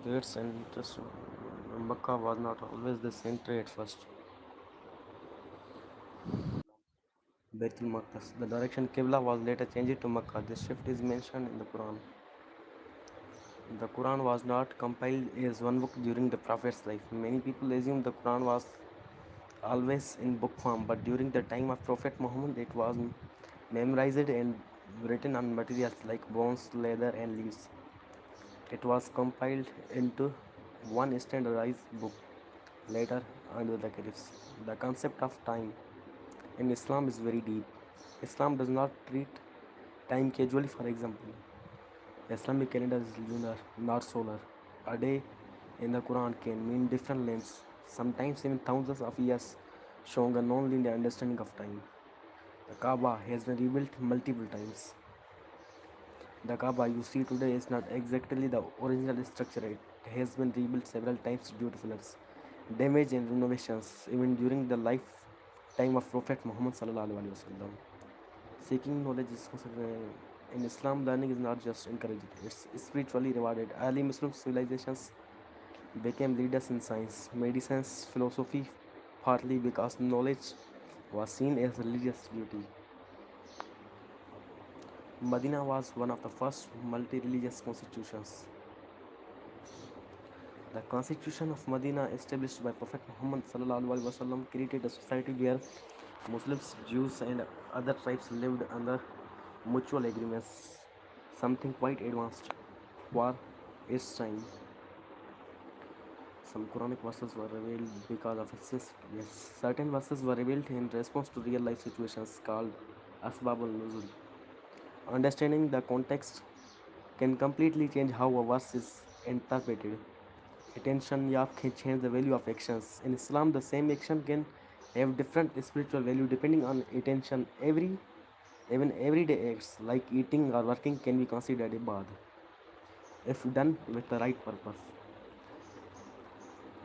That's interesting. Makkah was not always the center at first. Baitul Maqdis. The direction Qibla was later changed to Makkah. This shift is mentioned in the Quran. The Quran was not compiled as one book during the Prophet's life. Many people assume the Quran was always in book form, but during the time of Prophet Muhammad, it was memorized and written on materials like bones, leather, and leaves. It was compiled into one standardized book later under the caliphs. The concept of time in Islam is very deep. Islam does not treat time casually. For example, Islamic calendar is lunar, not solar. A day in the Quran can mean different lengths, sometimes even thousands of years, showing a non-linear understanding of time. The Kaaba has been rebuilt multiple times. The Kaaba you see today is not exactly the original structure. It has been rebuilt several times due to floods, damage, and renovations, even during the lifetime of Prophet Muhammad sallallahu alaihi wasallam. Seeking knowledge is considered in Islam. Learning is not just encouraged; it's spiritually rewarded. Early Muslim civilizations became leaders in science, medicine, philosophy, partly because knowledge was seen as a religious duty. Medina was one of the first multi-religious constitutions. The constitution of Medina, established by Prophet Muhammad sallallahu alaihi wasallam, created a society where Muslims, Jews, and other tribes lived under mutual agreements, something quite advanced for its time. Some Quranic verses were revealed because of its necessity. Yes, certain verses were revealed in response to real life situations called Asbabul Nuzul. Understanding the context can completely change how a verse is interpreted. Attention yap can change the value of actions. In Islam, the same action can have different spiritual value depending on attention. Even everyday acts like eating or working can be considered ibad if done with the right purpose.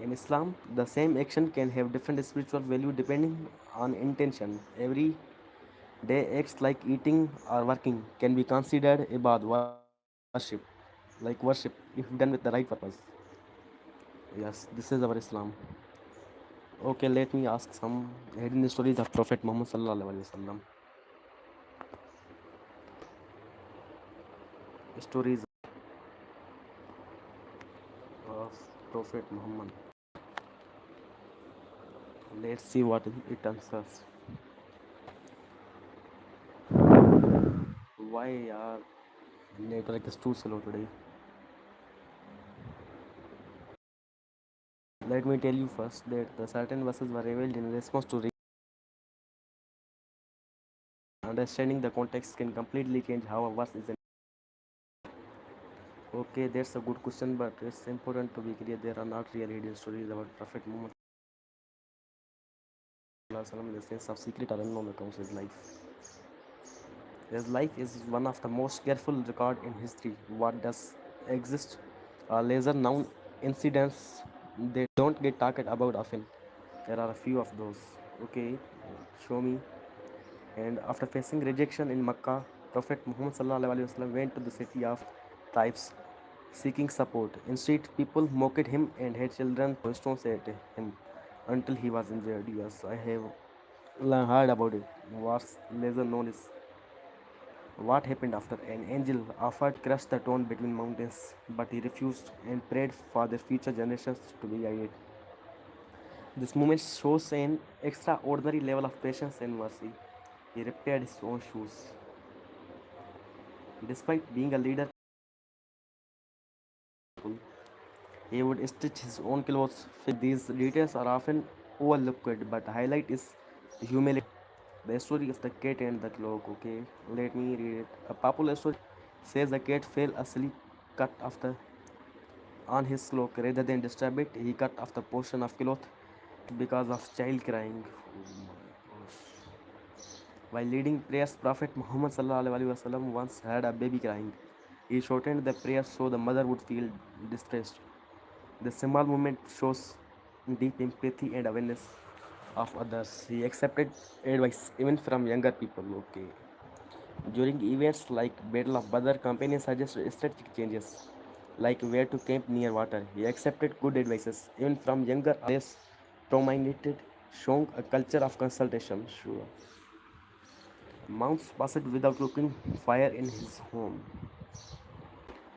In Islam, the same action can have different spiritual value depending on intention. Every day acts like eating or working can be considered ibad worship, if done with the right purpose. Yes, this is our Islam. Okay, let me ask some hidden stories of Prophet Muhammad sallallahu alaihi wasallam. Stories of Prophet Muhammad. Let's see what it answers. Why our network is too slow today? Let me tell you first that the certain verses were revealed in response to understanding the context can completely change how a verse is. Okay, that's a good question, but it's important to be clear. There are not real hidden stories about Prophet Muhammad in the sense of secret or unknown accounts of his life. His life is one of the most careful record in history. What does exist are lesser known incidents they don't get talked about often. There are a few of those. Okay, show me. And after facing rejection in Makkah, Prophet Muhammad sallallahu alaihi wasallam went to the city of Taif seeking support. Instead, people mocked him and had children throw stones at him until he was injured. Yes, I have heard about it. What's lesser known is what happened after an angel offered crushed the stone between mountains, but he refused and prayed for the future generations to be guided. This moment shows an extraordinary level of patience and mercy. He repaired his own shoes. Despite being a leader, he would stitch his own clothes. These details are often overlooked, but the highlight is the humility. The story of the cat and the clock. Okay, let me read it. A popular story says the cat fell asleep, cut off the on his cloak. Rather than disturb it, he cut off the portion of cloth because of child crying. While leading prayers, Prophet Muhammad sallallahu alaihi wasallam once heard a baby crying. He shortened the prayer so the mother would feel distressed. The small movement shows deep empathy and awareness of others. He accepted advice even from younger people. Okay. During events like Battle of Badr, companions suggested strategic changes, like where to camp near water. He accepted good advices, even from younger, less dominated, showing a culture of consultation. Sure. Months passed without cooking fire in his home.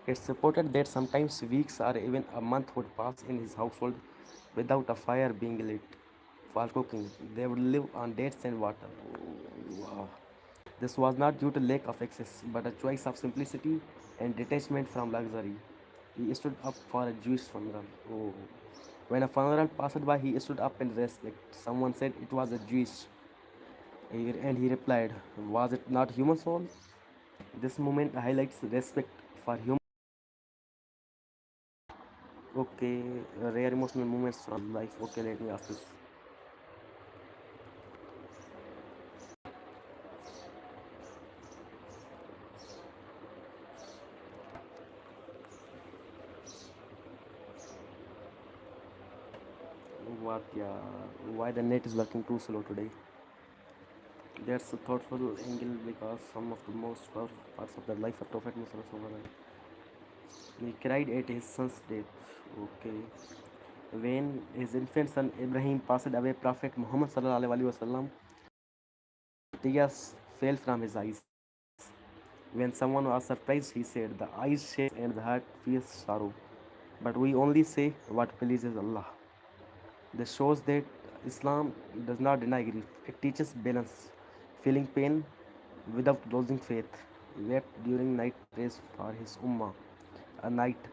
It's reported that sometimes weeks or even a month would pass in his household without a fire being lit for cooking. They would live on dates and water. Wow. This was not due to lack of access, but a choice of simplicity and detachment from luxury. He stood up for a Jewish funeral. Oh. When a funeral passed by, he stood up in respect. Someone said it was a Jewish, and he replied, "Was it not human soul?" This moment highlights respect for human. Okay, rare emotional moments from life. Okay, let me ask this. What? Yeah. Why the net is working too slow today? That's a thoughtful angle because some of the most powerful parts of the life of Prophet Muhammad. He cried at his son's death. Okay. When his infant son Ibrahim passed away, Prophet Muhammad wasallam, tears fell from his eyes. When someone was surprised, he said, "The eyes shake and the heart feels sorrow. But we only say what pleases Allah." This shows that Islam does not deny grief. It teaches balance, feeling pain without losing faith. He wept during night praise for his ummah, a night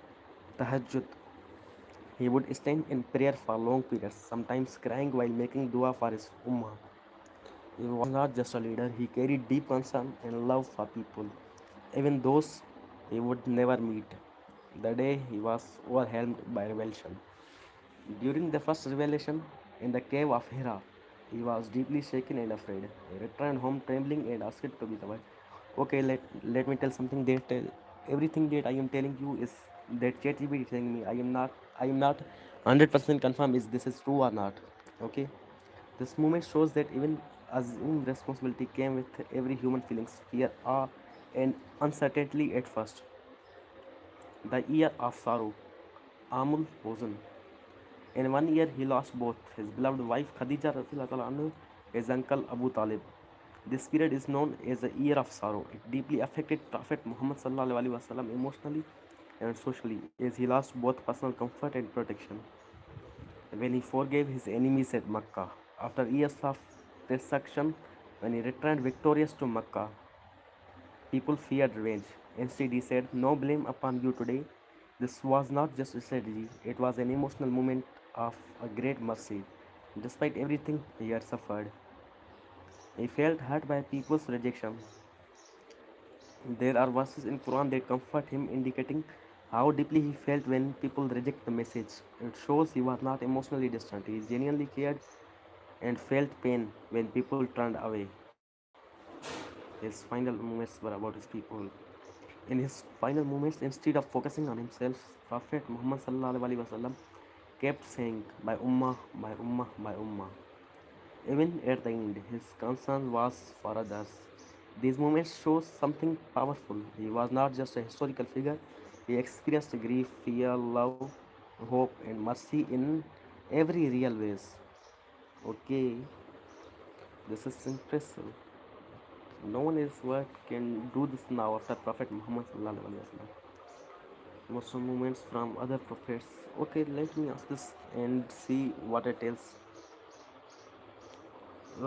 tahajjud. He would stand in prayer for long periods, sometimes crying while making dua for his ummah. He was not just a leader, he carried deep concern and love for people, even those he would never meet. The day he was overwhelmed by revelation. During the first revelation in the cave of Hira, he was deeply shaken and afraid. He returned home trembling and asked to be covered. Okay, let me tell something that everything that I am telling you is that ChatGPT is telling me. I am not 100% confirmed is this is true or not. Okay, this moment shows that even assumed responsibility came with every human feelings, fear, awe, and uncertainty at first. The year of sorrow, Amul Hozan. In 1 year, he lost both his beloved wife Khadija anhu, his uncle Abu Talib. This period is known as the year of sorrow. It deeply affected Prophet Muhammad emotionally and socially, as he lost both personal comfort and protection. When he forgave his enemies at Makkah, after years of destruction, when he returned victorious to Makkah, people feared revenge. Instead, he said, "No blame upon you today." This was not just a strategy, it was an emotional moment of a great mercy. Despite everything he had suffered, he felt hurt by people's rejection. There are verses in Quran that comfort him, indicating how deeply he felt when people reject the message. It shows he was not emotionally distant. He genuinely cared and felt pain when people turned away. His final moments were about his people. In his final moments, instead of focusing on himself, Prophet Muhammad wasallam kept saying, "My ummah, my ummah, my ummah." Even at the end, his concern was for others. These moments show something powerful. He was not just a historical figure, he experienced grief, fear, love, hope, and mercy in every real ways. Okay, this is impressive. No one else what can do this now after Prophet Muhammad. Most of moments from other prophets. Okay, let me ask this and see what it tells.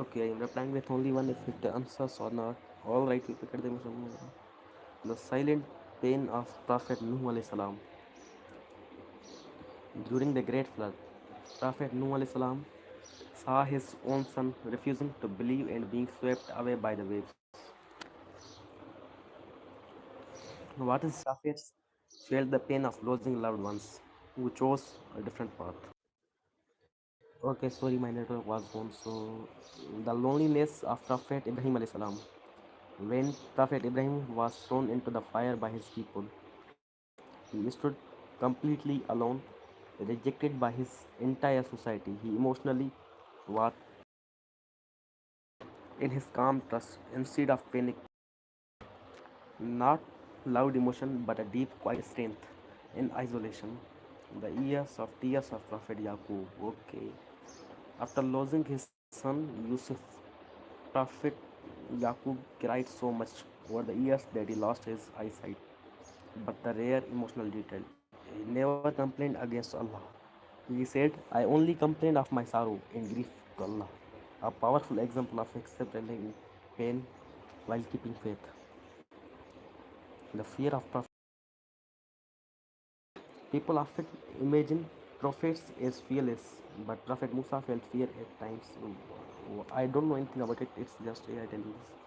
Okay, I am replying with only one if it answers or not. Alright, we pick at the The silent pain of Prophet Nuh alayhi salam. During the great flood, Prophet Nuh alayhi salam saw his own son refusing to believe and being swept away by the waves. What is prophets felt the pain of losing loved ones who chose a different path. Okay, sorry, my network was gone. So, the loneliness of Prophet Ibrahim alayhi salam. When Prophet Ibrahim was thrown into the fire by his people, he stood completely alone, rejected by his entire society. He emotionally was in his calm trust instead of panic, not loud emotion but a deep quiet strength in isolation. The years of tears of Prophet Yaqub. Okay. After losing his son Yusuf, Prophet Yaqub cried so much over the years that he lost his eyesight. But the rare emotional detail. He never complained against Allah. He said, I only complained of my sorrow and grief to Allah. A powerful example of accepting pain while keeping faith. The fear of prophet. People often imagine prophets as fearless, but Prophet Musa felt fear at times. I don't know anything about it, it's just I tell you this.